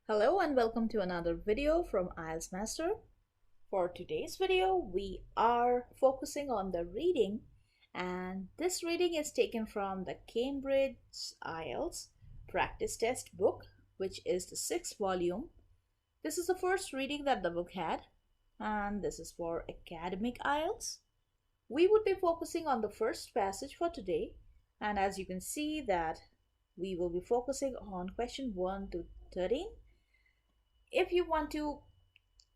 Hello and welcome to another video from IELTS Master. For today's video, we are focusing on the reading, and this reading is taken from the Cambridge IELTS practice test book, which is the 6th volume. This is the first reading that the book had, and this is for academic IELTS. We would be focusing on the first passage for today, and as you can see that we will be focusing on question 1 to 13. If you want to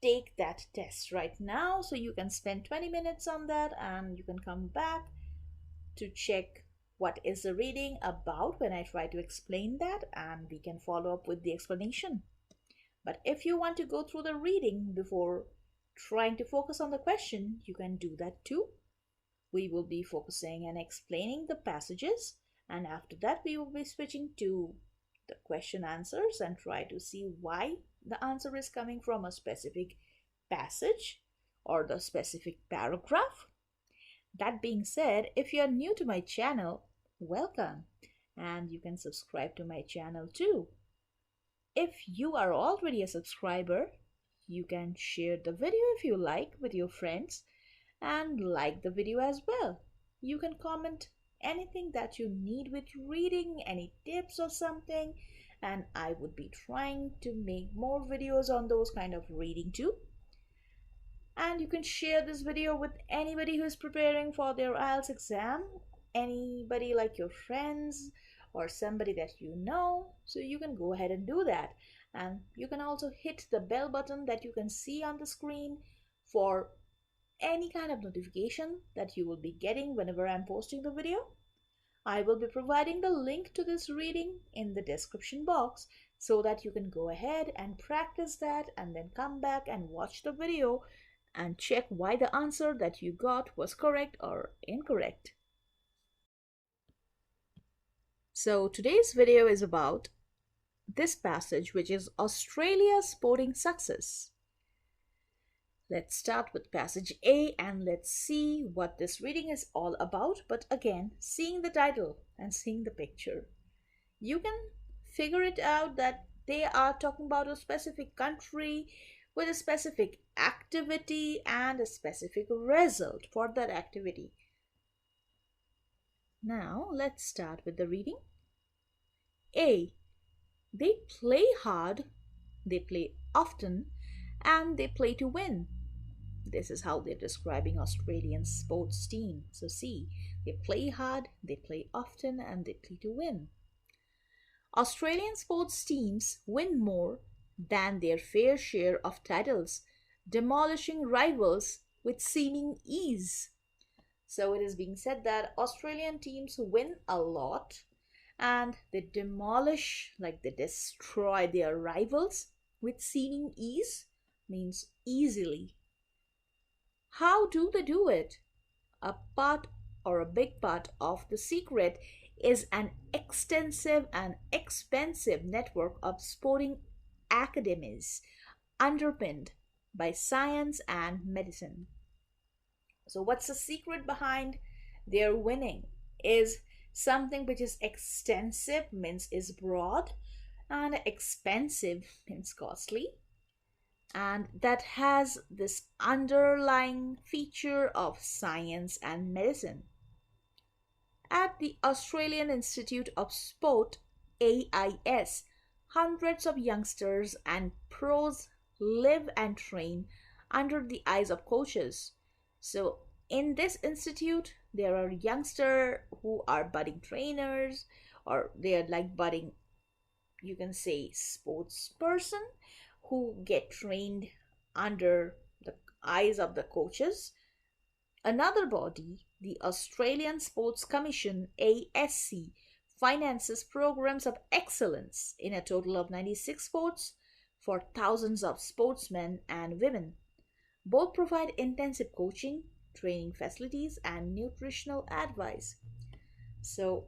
take that test right now, so you can spend 20 minutes on that and you can come back to check what is the reading about when I try to explain that, and we can follow up with the explanation. But if you want to go through the reading before trying to focus on the question, you can do that too. We will be focusing and explaining the passages, and after that we will be switching to the question answers and try to see why the answer is coming from a specific passage or the specific paragraph. That being said, if you are new to my channel, welcome, and you can subscribe to my channel too. If you are already a subscriber, you can share the video if you like with your friends and like the video as well. You can comment anything that you need with reading, any tips or something, and I would be trying to make more videos on those kind of reading too. And you can share this video with anybody who is preparing for their IELTS exam, anybody like your friends or somebody that you know, so you can go ahead and do that. And you can also hit the bell button that you can see on the screen for any kind of notification that you will be getting whenever I'm posting the video. I will be providing the link to this reading in the description box so that you can go ahead and practice that and then come back and watch the video and check why the answer that you got was correct or incorrect. So today's video is about this passage, which is Australia's sporting success. Let's start with passage A and let's see what this reading is all about. But again, seeing the title and seeing the picture, you can figure it out that they are talking about a specific country with a specific activity and a specific result for that activity. Now, let's start with the reading. A. They play hard, they play often, and they play to win. This is how they're describing Australian sports team. So see, they play hard, they play often, and they play to win. Australian sports teams win more than their fair share of titles, demolishing rivals with seeming ease. So it is being said that Australian teams win a lot and they demolish, like they destroy their rivals with seeming ease, means easily. How do they do it? A part or a big part of the secret is an extensive and expensive network of sporting academies underpinned by science and medicine. So what's the secret behind their winning? Is something which is extensive, means is broad, and expensive means costly, and that has this underlying feature of science and medicine. At the Australian Institute of Sport, AIS, hundreds of youngsters and pros live and train under the eyes of coaches. So in this institute, there are youngsters who are budding trainers, or they are like budding, you can say, sports person, who get trained under the eyes of the coaches. Another body, the Australian Sports Commission, ASC, finances programs of excellence in a total of 96 sports for thousands of sportsmen and women. Both provide intensive coaching, training facilities, and nutritional advice. So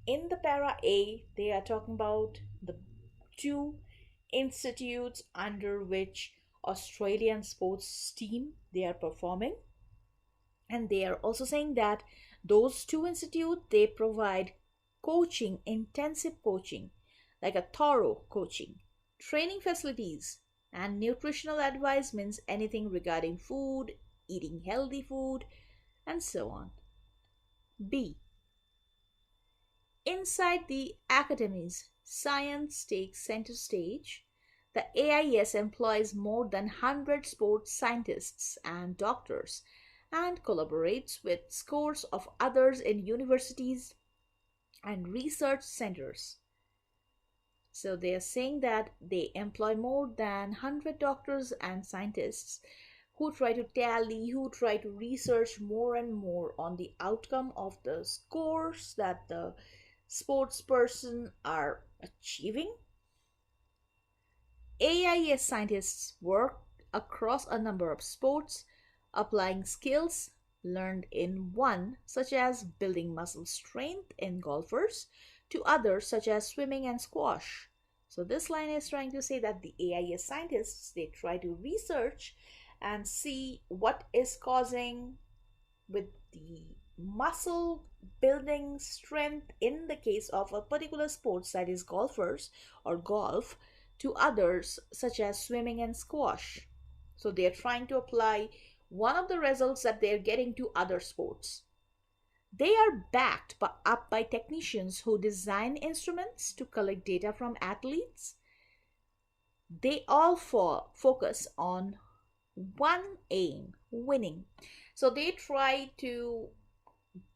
in the para A, they are talking about the two institutes under which Australian sports team they are performing, and they are also saying that those two institutes, they provide coaching, intensive coaching, like a thorough coaching, Training facilities and nutritional advice means anything regarding food, eating healthy food, and so on. B. Inside the academies, science takes center stage. The AIS employs more than 100 sports scientists and doctors and collaborates with scores of others in universities and research centers. So they are saying that they employ more than 100 doctors and scientists who try to tally, who try to research more and more on the outcome of the scores that the sports person are achieving. AIS scientists work across a number of sports, applying skills learned in one, such as building muscle strength in golfers, to others, such as swimming and squash. So, this line is trying to say that the AIS scientists they try to research and see what is causing with the muscle building strength in the case of a particular sports, that is golfers or golf, to others such as swimming and squash. So they are trying to apply one of the results that they are getting to other sports. They are backed up by technicians who design instruments to collect data from athletes. They all focus on one aim: winning. So they try to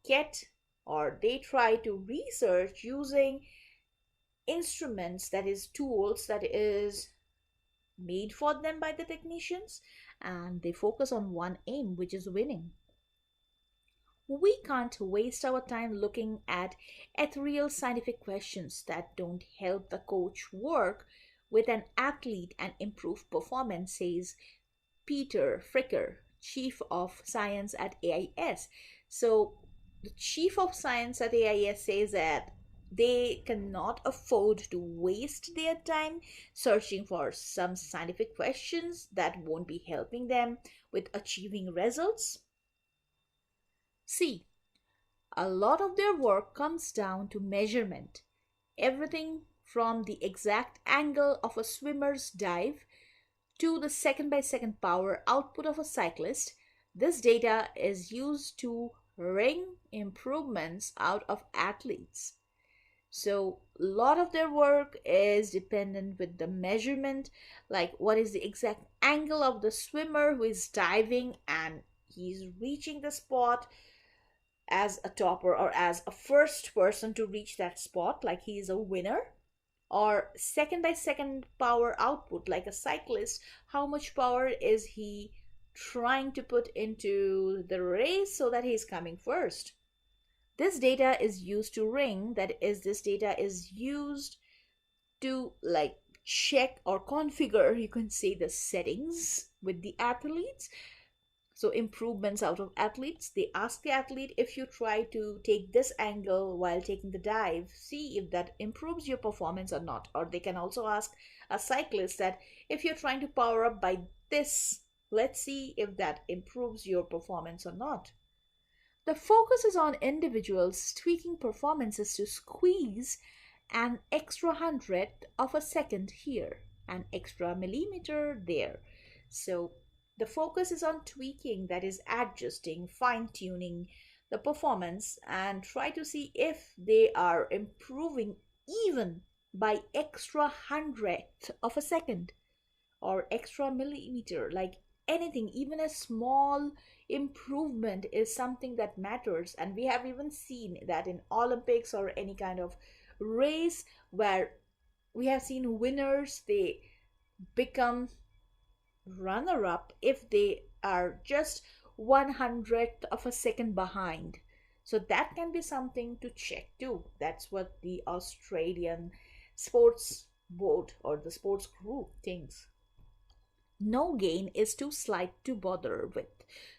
get or they try to research using instruments, that is tools that is made for them by the technicians, and they focus on one aim, which is winning. We can't waste our time looking at ethereal scientific questions that don't help the coach work with an athlete and improve performance, says Peter Fricker, Chief of Science at AIS. So, the Chief of Science at AIS says that they cannot afford to waste their time searching for some scientific questions that won't be helping them with achieving results. See, a lot of their work comes down to measurement. Everything from the exact angle of a swimmer's dive to the second by second power output of a cyclist. This data is used to wring improvements out of athletes. So, a lot of their work is dependent with the measurement, like what is the exact angle of the swimmer who is diving and he's reaching the spot as a topper or as a first person to reach that spot, like he is a winner, or second by second power output, like a cyclist, how much power is he trying to put into the race so that he's coming first. This data is used to ring, that is, this data is used to like check or configure, you can say, the settings with the athletes. So improvements out of athletes, they ask the athlete, if you try to take this angle while taking the dive, see if that improves your performance or not. Or they can also ask a cyclist that if you're trying to power up by this, let's see if that improves your performance or not. The focus is on individuals tweaking performances to squeeze an extra hundredth of a second here, an extra millimeter there. So the focus is on tweaking, that is adjusting, fine tuning the performance and try to see if they are improving even by extra hundredth of a second or extra millimeter, like anything, even a small improvement is something that matters. And we have even seen that in Olympics or any kind of race where we have seen winners, they become runner up if they are just 100th of a second behind. So that can be something to check too. That's what the Australian sports board or the sports group thinks. No gain is too slight to bother with.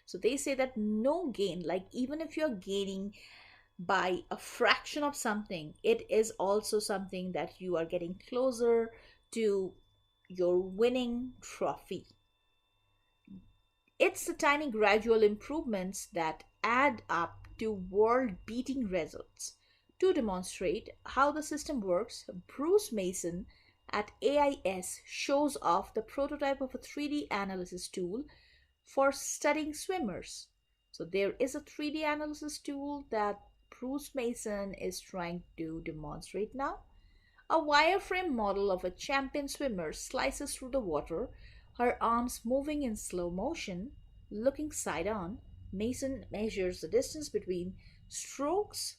So they say that no gain, like even if you're gaining by a fraction of something, it is also something that you are getting closer to your winning trophy. It's the tiny gradual improvements that add up to world beating results. To demonstrate how the system works, Bruce Mason at AIS shows off the prototype of a 3D analysis tool for studying swimmers. So there is a 3D analysis tool that Bruce Mason is trying to demonstrate now. A wireframe model of a champion swimmer slices through the water, her arms moving in slow motion, looking side on. Mason measures the distance between strokes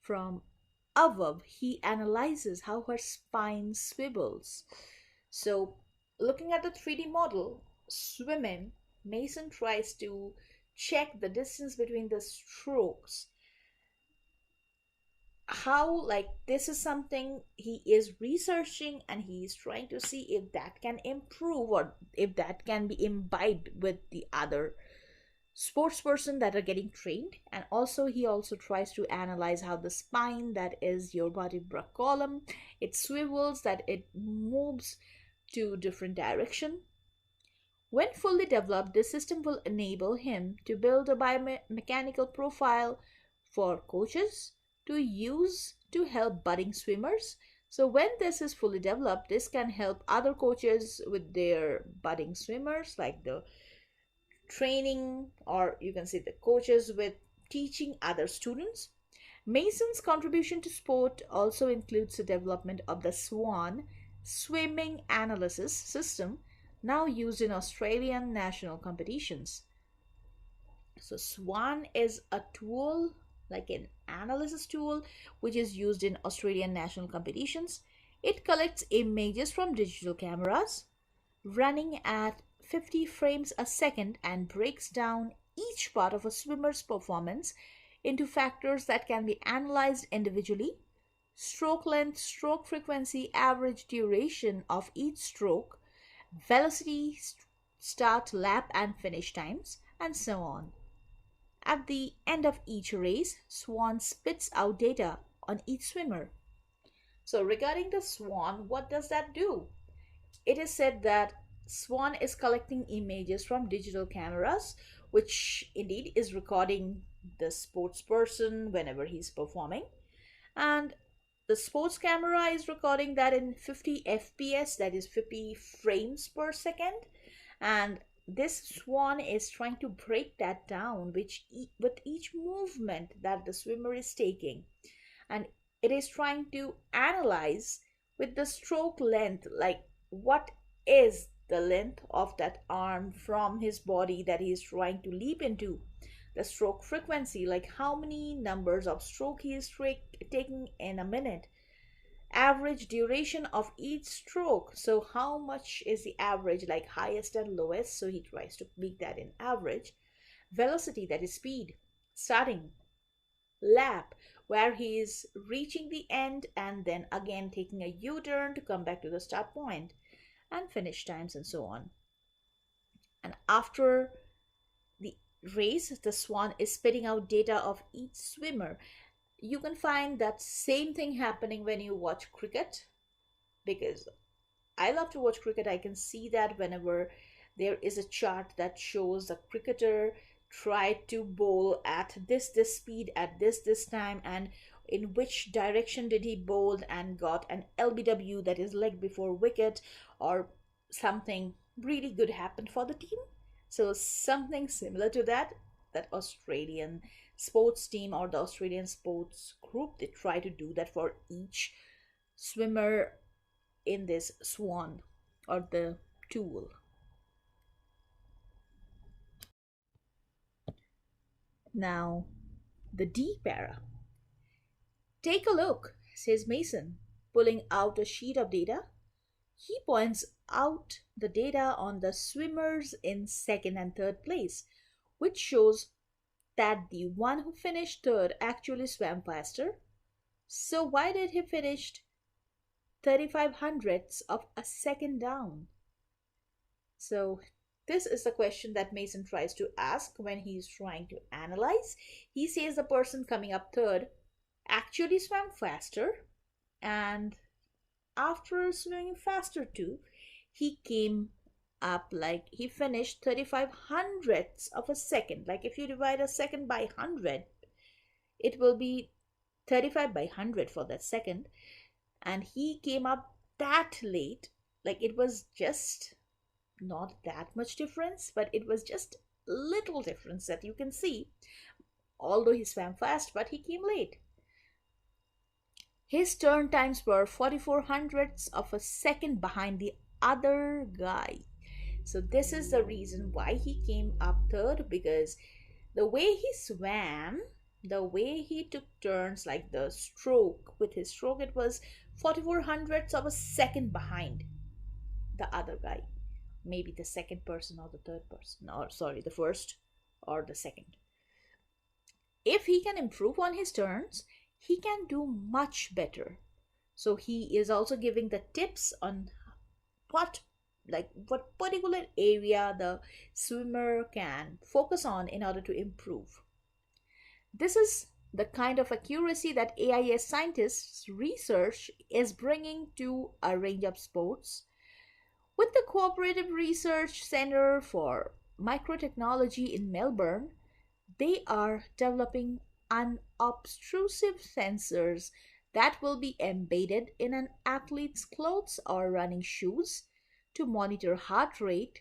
from above. He analyzes how her spine swivels. So, looking at the 3D model, swimming, Mason tries to check the distance between the strokes. How, like, this is something he is researching and he is trying to see if that can improve or if that can be imbibed with the other sports person that are getting trained. And also he also tries to analyze how the spine, that is your vertebral column, it swivels, that it moves to different direction. When fully developed, this system will enable him to build a biomechanical profile for coaches to use to help budding swimmers. So when this is fully developed, this can help other coaches with their budding swimmers, like the training, or you can say the coaches with teaching other students. Mason's contribution to sport also includes the development of the SWAN swimming analysis system, now used in Australian national competitions. So SWAN is a tool, like an analysis tool, which is used in Australian national competitions. It collects images from digital cameras running at 50 frames a second and breaks down each part of a swimmer's performance into factors that can be analyzed individually: stroke length, stroke frequency, average duration of each stroke, velocity, start, lap, and finish times, and so on. At the end of each race, SWAN spits out data on each swimmer. So, regarding the SWAN, what does that do? It is said that SWAN is collecting images from digital cameras, which indeed is recording the sports person whenever he's performing. And the sports camera is recording that in 50 FPS, that is 50 frames per second. And this SWAN is trying to break that down with each movement that the swimmer is taking. And it is trying to analyze with the stroke length, like what is the length of that arm from his body that he is trying to leap into. The stroke frequency, like how many numbers of stroke he is taking in a minute. Average duration of each stroke, so how much is the average, like highest and lowest, so he tries to make that in average. Velocity, that is speed, starting. Lap, where he is reaching the end and then again taking a U-turn to come back to the start point, and finish times, and so on. And after the race, the SWAN is spitting out data of each swimmer. You can find that same thing happening when you watch cricket, because I love to watch cricket. I can see that whenever there is a chart that shows a cricketer tried to bowl at this speed at this time, and in which direction did he bowl and got an LBW, that is leg before wicket, or something really good happened for the team. So something similar to that Australian sports team or the Australian sports group, they try to do that for each swimmer in this SWAN or the tool. Now, the deep era. Take a look, says Mason, pulling out a sheet of data. He points out the data on the swimmers in second and third place, which shows that the one who finished third actually swam faster. So why did he finish 35 hundredths of a second down? So this is the question that Mason tries to ask when he's trying to analyze. He says the person coming up third actually swam faster, and after swimming faster too, he came up, like he finished 35 hundredths of a second. Like if you divide a second by 100, it will be 35 by 100 for that second. and he came up that late. Like it was just not that much difference, but it was just little difference that you can see. Although he swam fast, but he came late. His turn times were 44 hundredths of a second behind the other guy. So this is the reason why he came up third, because the way he swam, the way he took turns, like the stroke, with his stroke, it was 44 hundredths of a second behind the other guy. Maybe the second person or the third person, or sorry, the first or the second. If he can improve on his turns, he can do much better. So he is also giving the tips on what what particular area the swimmer can focus on in order to improve. This is the kind of accuracy that AIS scientists' research is bringing to a range of sports. With the Cooperative Research Center for Microtechnology in Melbourne, they are developing unobtrusive sensors that will be embedded in an athlete's clothes or running shoes to monitor heart rate,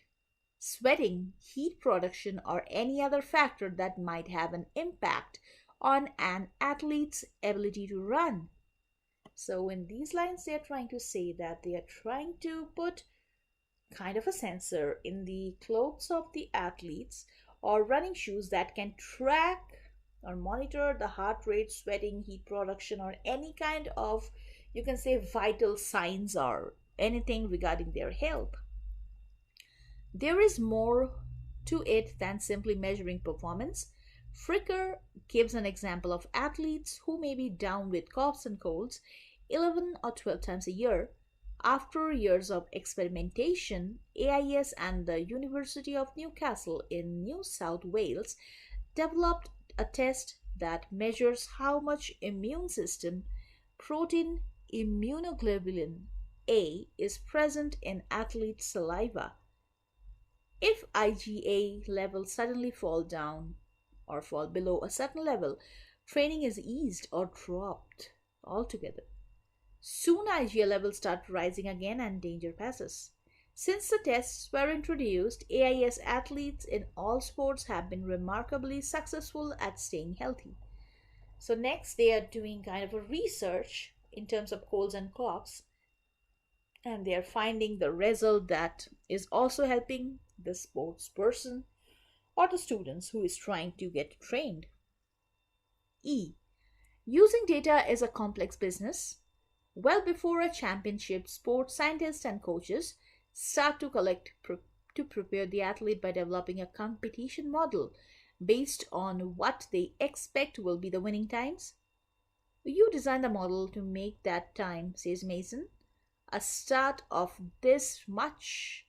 sweating, heat production, or any other factor that might have an impact on an athlete's ability to run. So, in these lines, they are trying to say that they are trying to put kind of a sensor in the clothes of the athletes or running shoes that can track or monitor the heart rate, sweating, heat production, or any kind of, you can say, vital signs or anything regarding their health. There is more to it than simply measuring performance. Fricker gives an example of athletes who may be down with coughs and colds 11 or 12 times a year. After years of experimentation, AIS and the University of Newcastle in New South Wales developed a test that measures how much immune system protein immunoglobulin A is present in athletes' saliva. If IgA levels suddenly fall down or fall below a certain level, training is eased or dropped altogether. Soon IgA levels start rising again and danger passes. Since the tests were introduced, AIS athletes in all sports have been remarkably successful at staying healthy. So next they are doing kind of a research in terms of colds and coughs, and they are finding the result that is also helping the sports person or the students who is trying to get trained. E. Using data is a complex business. Well before a championship, sports scientists and coaches start to to prepare the athlete by developing a competition model based on what they expect will be the winning times. You design the model to make that time, says Mason, a start of this much.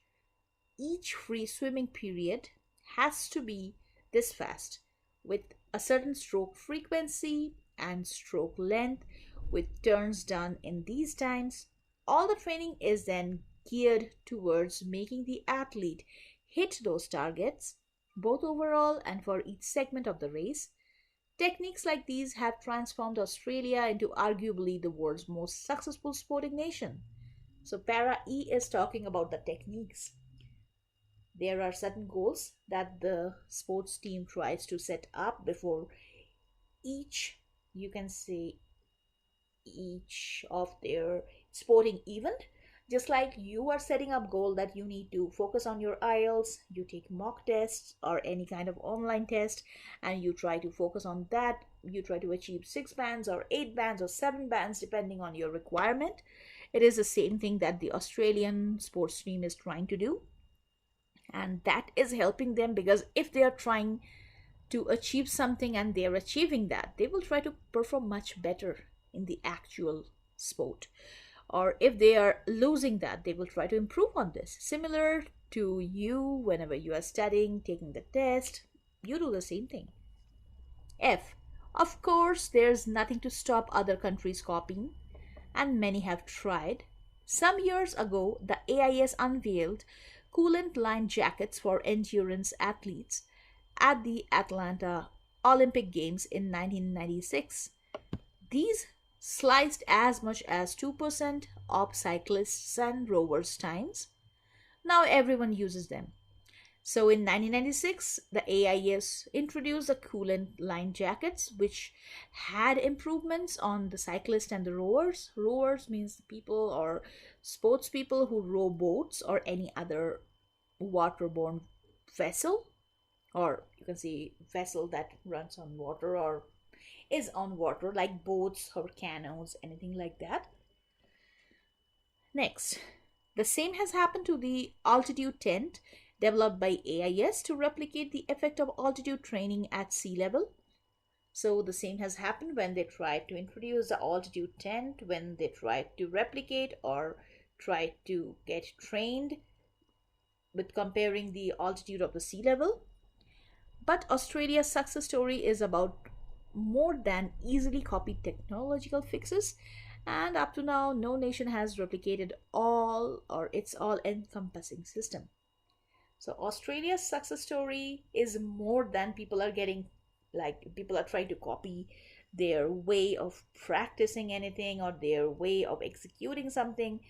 Each free swimming period has to be this fast, with a certain stroke frequency and stroke length, with turns done in these times. All the training is then geared towards making the athlete hit those targets, both overall and for each segment of the race. Techniques like these have transformed Australia into arguably the world's most successful sporting nation. So, Para E is talking about the techniques. There are certain goals that the sports team tries to set up before each, you can say, each of their sporting event. Just like you are setting up goal that you need to focus on your IELTS, you take mock tests or any kind of online test, and you try to focus on that. You try to achieve 6 bands or 8 bands or 7 bands depending on your requirement. It is the same thing that the Australian sports team is trying to do, and that is helping them, because if they are trying to achieve something and they are achieving that, they will try to perform much better in the actual sport. Or if they are losing that, they will try to improve on this. Similar to you, whenever you are studying, taking the test, you do the same thing. F. Of course, there's nothing to stop other countries copying, and many have tried. Some years ago, the AIS unveiled coolant lined jackets for endurance athletes at the Atlanta Olympic Games in 1996. These sliced as much as 2% of cyclists and rowers' times. Now everyone uses them. So in 1996, the AIS introduced the coolant line jackets, which had improvements on the cyclist and the rowers. Rowers means the people or sports people who row boats or any other waterborne vessel, or you can see vessel that runs on water or is on water, like boats or canoes, anything like that. Next, the same has happened to the altitude tent developed by AIS to replicate the effect of altitude training at sea level. So the same has happened when they tried to introduce the altitude tent, when they tried to replicate or tried to get trained with comparing the altitude of the sea level. But Australia's success story is about more than easily copied technological fixes, and up to now, no nation has replicated all or its all encompassing system. So, Australia's success story is more than people are getting, like, people are trying to copy their way of practicing anything or their way of executing something,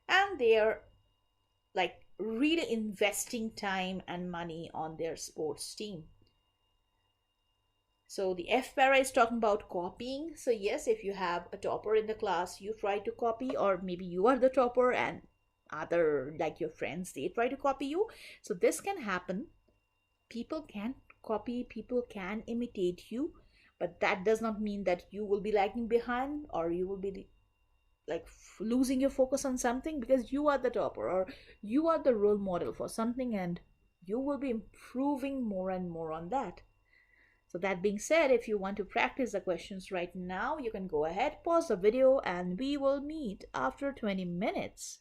and they're like really investing time and money on their sports team. So the F para is talking about copying. So yes, if you have a topper in the class, you try to copy, or maybe you are the topper and other like your friends, they try to copy you. So this can happen. People can copy, people can imitate you, but that does not mean that you will be lagging behind or you will be like losing your focus on something, because you are the topper or you are the role model for something, and you will be improving more and more on that. So that being said, if you want to practice the questions right now, you can go ahead, pause the video, and we will meet after 20 minutes.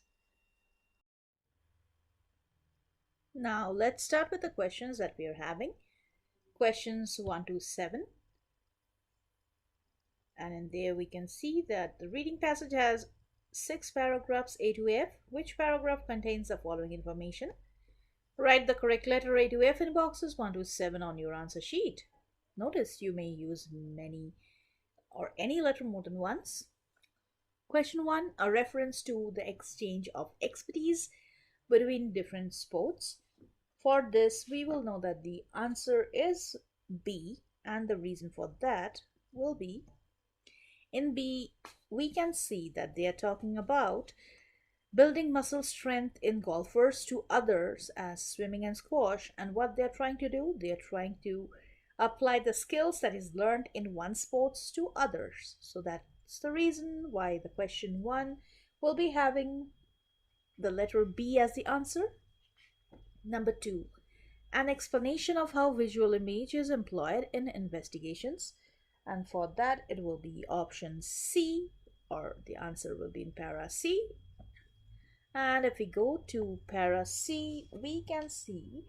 Now let's start with the questions that we are having. Questions 1 to 7. And in there we can see that the reading passage has 6 paragraphs A to F. Which paragraph contains the following information? Write the correct letter A to F in boxes 1 to 7 on your answer sheet. Notice you may use many or any letter more than once. Question 1, a reference to the exchange of expertise between different sports. For this, we will know that the answer is B, and the reason for that will be in B, we can see that they are talking about building muscle strength in golfers to others as swimming and squash. And what they're trying to do, they're trying to apply the skills that is learned in one sports to others. So that's the reason why the question 1 will be having the letter B as the answer. Number 2, an explanation of how visual image is employed in investigations. And for that, it will be option C, or the answer will be in para C. And if we go to para C, we can see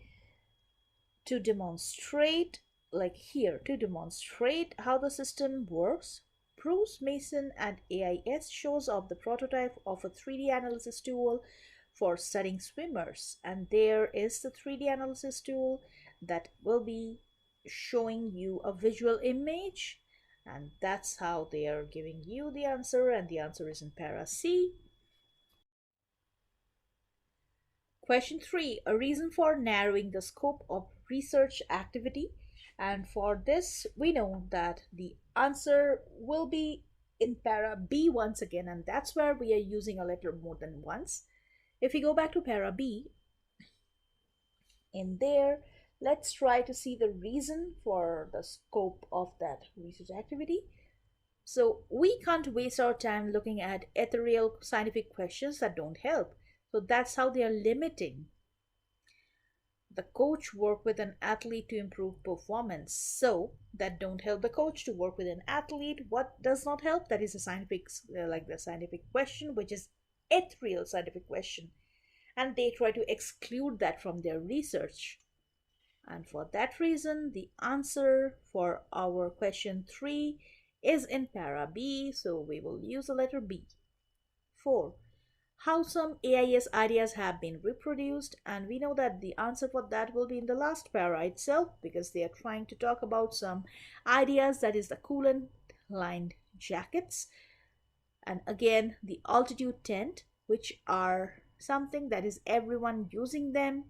to demonstrate, like here, to demonstrate how the system works, Bruce Mason and AIS shows off the prototype of a 3D analysis tool for studying swimmers. And there is the 3D analysis tool that will be showing you a visual image, and that's how they are giving you the answer, and the answer is in para C. Question 3, a reason for narrowing the scope of research activity. And for this, we know that the answer will be in para B once again, and that's where we are using a letter more than once. If we go back to para B, in there, let's try to see the reason for the scope of that research activity. So we can't waste our time looking at ethereal scientific questions that don't help. So that's how they are limiting. The coach work with an athlete to improve performance. So that don't help the coach to work with an athlete. What does not help? That is a scientific, like the scientific question, which is ethereal scientific question. And they try to exclude that from their research. And for that reason, the answer for our question 3 is in para B. So we will use the letter B. 4, how some AIS ideas have been reproduced, and we know that the answer for that will be in the last para itself, because they are trying to talk about some ideas, that is the coolant lined jackets. And again, the altitude tent, which are something that is everyone using them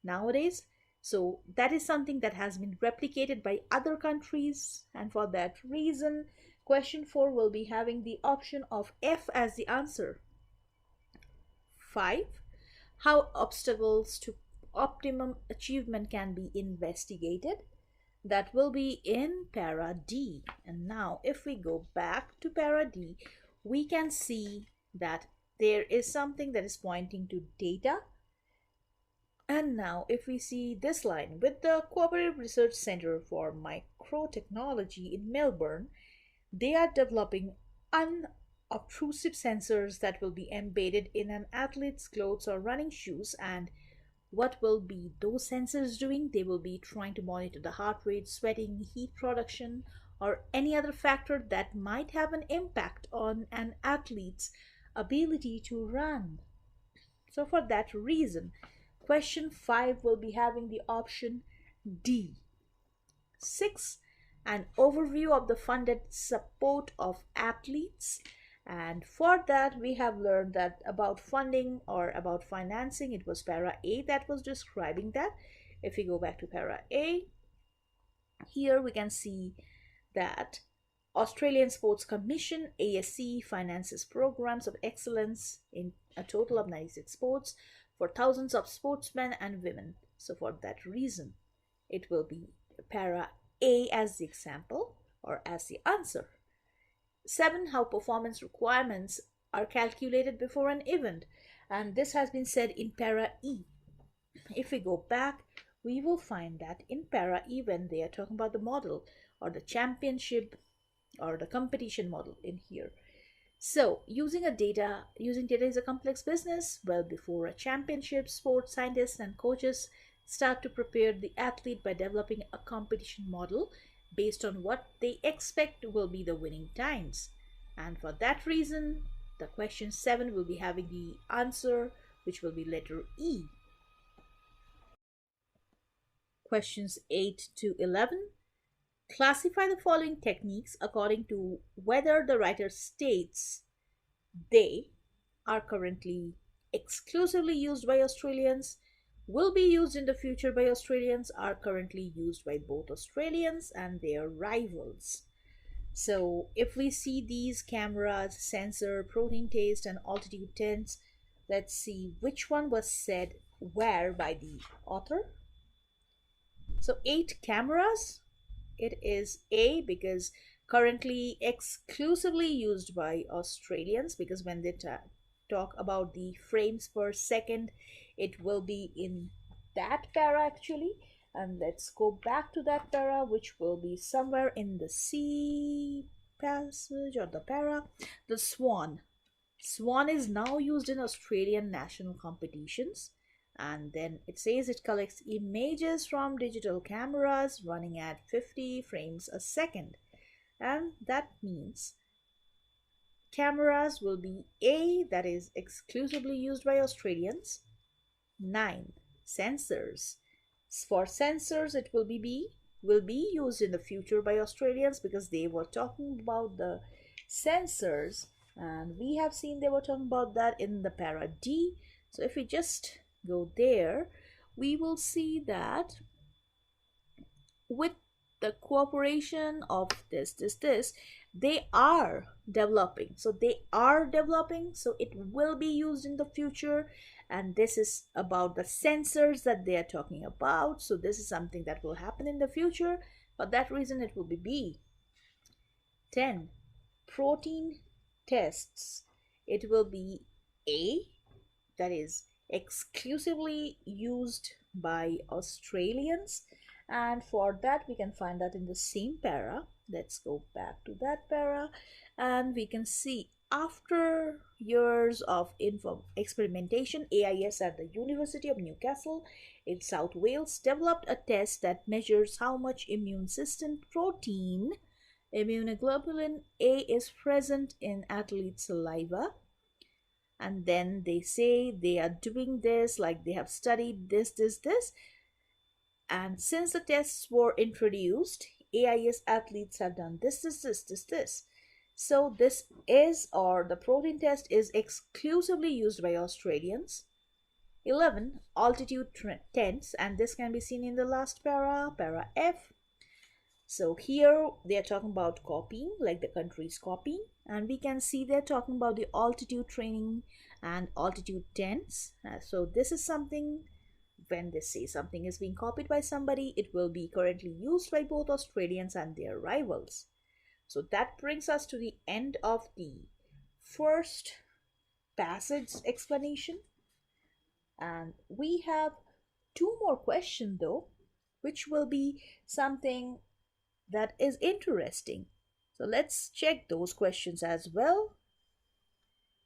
nowadays. So that is something that has been replicated by other countries, and for that reason, question 4 will be having the option of F as the answer. 5. How obstacles to optimum achievement can be investigated. That will be in para D. And now if we go back to para D, we can see that there is something that is pointing to data. And now if we see this line, with the Cooperative Research Center for Microtechnology in Melbourne, they are developing unobtrusive sensors that will be embedded in an athlete's clothes or running shoes. And what will be those sensors doing? They will be trying to monitor the heart rate, sweating, heat production, or any other factor that might have an impact on an athlete's ability to run. So for that reason, question 5 will be having the option D. 6. An overview of the funded support of athletes. And for that, we have learned that about funding or about financing, it was para A that was describing that. If we go back to para A, here we can see that Australian Sports Commission, ASC, finances programs of excellence in a total of 96 sports for thousands of sportsmen and women. So for that reason, it will be para A as the example or as the answer. 7. How performance requirements are calculated before an event. And this has been said in para E. If we go back, we will find that in para E, when they are talking about the model or the championship or the competition model in here. So using data is a complex business. Well, before a championship, sports scientists and coaches start to prepare the athlete by developing a competition model based on what they expect will be the winning times. And for that reason, the question 7 will be having the answer, which will be letter E. Questions 8 to 11. Classify the following techniques according to whether the writer states they are currently exclusively used by Australians, will be used in the future by Australians, are currently used by both Australians and their rivals. So if we see these cameras, sensor, protein taste, and altitude tents, let's see which one was said where by the author. So 8 cameras, it is A, because currently exclusively used by Australians, because when they talk about the frames per second, it will be in that para actually. And let's go back to that para, which will be somewhere in the C passage or the para. The swan. Swan is now used in Australian national competitions. And then it says it collects images from digital cameras running at 50 frames a second. And that means cameras will be A, that is exclusively used by Australians. 9. Sensors. For sensors, it will be B, will be used in the future by Australians, because they were talking about the sensors, and we have seen they were talking about that in the para D. So if we just go there, we will see that with the cooperation of this, they are developing. So they are developing, so it will be used in the future. And this is about the sensors that they are talking about. So this is something that will happen in the future. For that reason, it will be B. 10. Protein tests. It will be A, that is exclusively used by Australians. And for that, we can find that in the same para. Let's go back to that para, and we can see after years of experimentation, AIS at the University of Newcastle in South Wales developed a test that measures how much immune system protein, immunoglobulin A, is present in athletes' saliva. And then they say they are doing this, like they have studied this. And since the tests were introduced, AIS athletes have done this. So this is, or the protein test is exclusively used by Australians. 11. Altitude tense, and this can be seen in the last para F. So here they are talking about copying, like the country's copying, and we can see they're talking about the altitude training and altitude tense. So this is something, when they say something is being copied by somebody, it will be currently used by both Australians and their rivals. So that brings us to the end of the first passage explanation. And we have two more questions though, which will be something that is interesting. So let's check those questions as well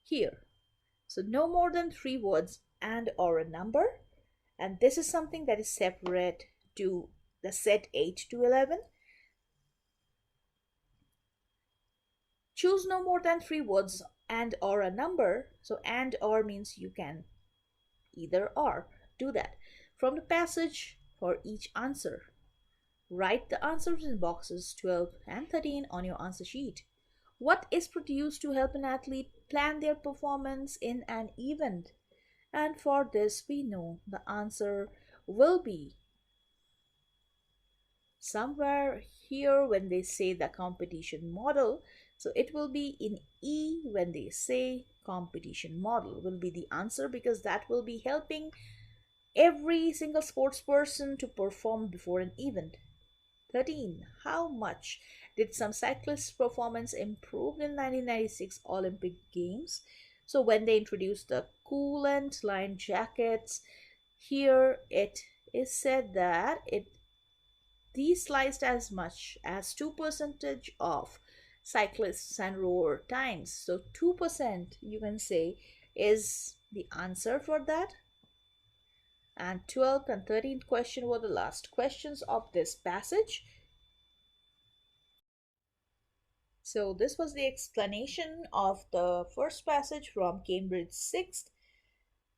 here. So no more than three words and or a number. And this is something that is separate to the set 8 to 11. Choose no more than three words and or a number. So and or means you can either or do that from the passage for each answer. Write the answers in boxes 12 and 13 on your answer sheet. What is produced to help an athlete plan their performance in an event? And for this, we know the answer will be somewhere here when they say the competition model. So it will be in E when they say competition model will be the answer, because that will be helping every single sports person to perform before an event. 13. How much did some cyclists' performance improve in 1996 Olympic Games? So when they introduced the coolant line jackets, here it is said that it desliced as much as 2% of cyclists and rower times. So 2% you can say is the answer for that. And 12th and 13th question were the last questions of this passage. So this was the explanation of the first passage from Cambridge 6th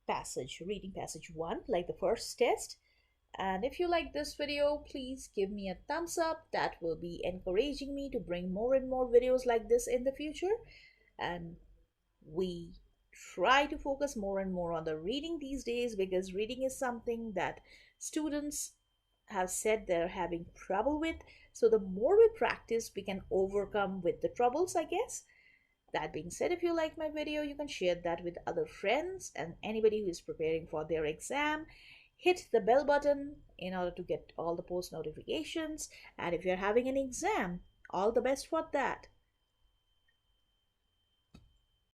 passage, reading passage 1, like the first test. And if you like this video, please give me a thumbs up. That will be encouraging me to bring more and more videos like this in the future. And we try to focus more and more on the reading these days, because reading is something that students have said they're having trouble with. So the more we practice, we can overcome with the troubles, I guess. That being said, if you like my video, you can share that with other friends and anybody who is preparing for their exam. Hit the bell button in order to get all the post notifications. And if you're having an exam, all the best for that.